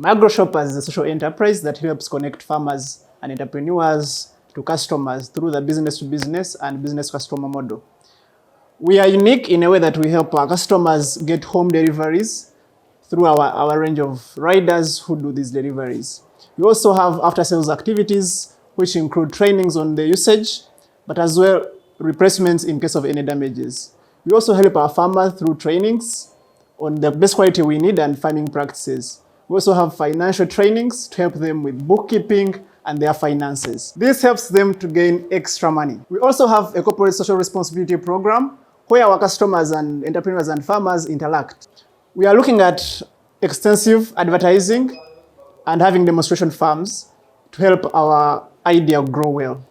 MicroShopper is a social enterprise that helps connect farmers and entrepreneurs to customers through the business-to-business and business-customer model. We are unique in a way that we help our customers get home deliveries through our range of riders who do these deliveries. We also have after-sales activities, which include trainings on the usage, but as well replacements in case of any damages. We also help our farmers through trainings on the best quality we need and farming practices. We also have financial trainings to help them with bookkeeping and their finances. This helps them to gain extra money. We also have a corporate social responsibility program where our customers and entrepreneurs and farmers interact. We are looking at extensive advertising and having demonstration farms to help our idea grow well.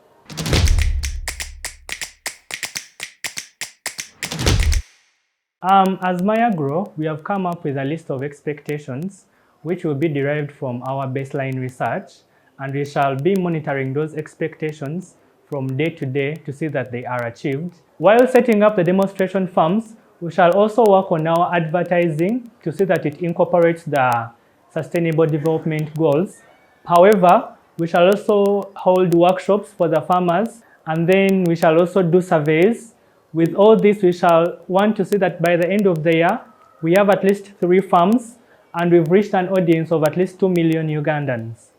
As Maya Grow, we have come up with a list of expectations which will be derived from our baseline research, and we shall be monitoring those expectations from day to day to see that they are achieved. While setting up the demonstration farms, we shall also work on our advertising to see that it incorporates the Sustainable Development Goals. However, we shall also hold workshops for the farmers, and then we shall also do surveys. With all this, we shall want to see that by the end of the year, we have at least 3 farms and we've reached an audience of at least 2 million Ugandans.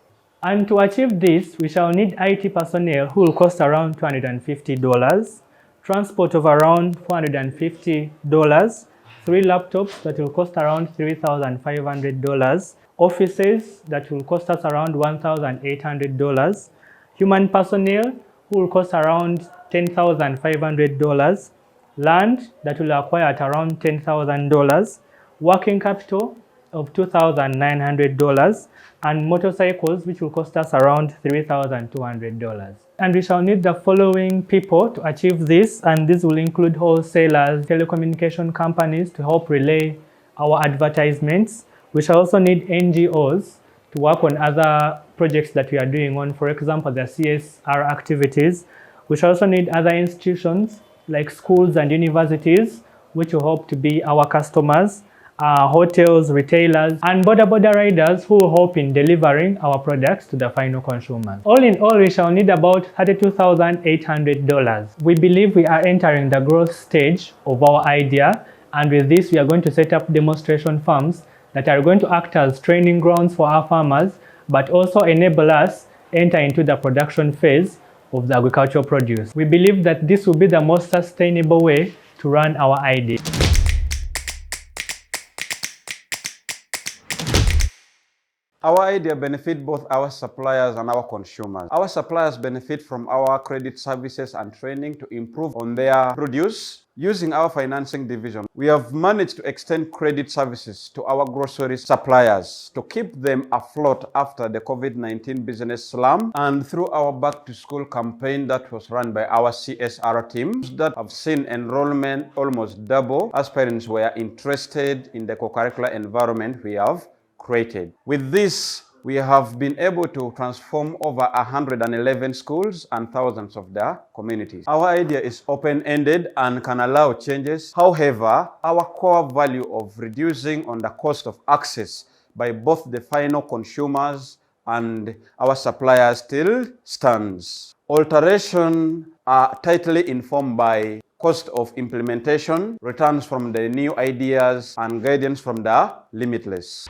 And to achieve this, we shall need IT personnel who will cost around $250, transport of around $450, 3 laptops that will cost around $3,500, offices that will cost us around $1,800, human personnel who will cost around $10,500, land that will acquire at around $10,000, working capital of $2,900, and motorcycles which will cost us around $3,200. And we shall need the following people to achieve this, and this will include wholesalers, telecommunication companies to help relay our advertisements. We shall also need NGOs to work on other projects that we are doing on, for example, the CSR activities. We shall also need other institutions like schools and universities, which will hope to be our customers, hotels, retailers, and border riders who will help in delivering our products to the final consumers. All in all, we shall need about $32,800. We believe we are entering the growth stage of our idea, and with this, we are going to set up demonstration farms that are going to act as training grounds for our farmers, but also enable us enter into the production phase of the agricultural produce. We believe that this will be the most sustainable way to run our idea. Our idea benefits both our suppliers and our consumers. Our suppliers benefit from our credit services and training to improve on their produce. Using our financing division, we have managed to extend credit services to our grocery suppliers to keep them afloat after the COVID-19 business slump, and through our back-to-school campaign that was run by our CSR teams that have seen enrollment almost double as parents were interested in the co-curricular environment we have created. With this, we have been able to transform over 111 schools and thousands of their communities. Our idea is open-ended and can allow changes. However, our core value of reducing on the cost of access by both the final consumers and our suppliers still stands. Alterations are tightly informed by cost of implementation, returns from the new ideas, and guidance from the limitless.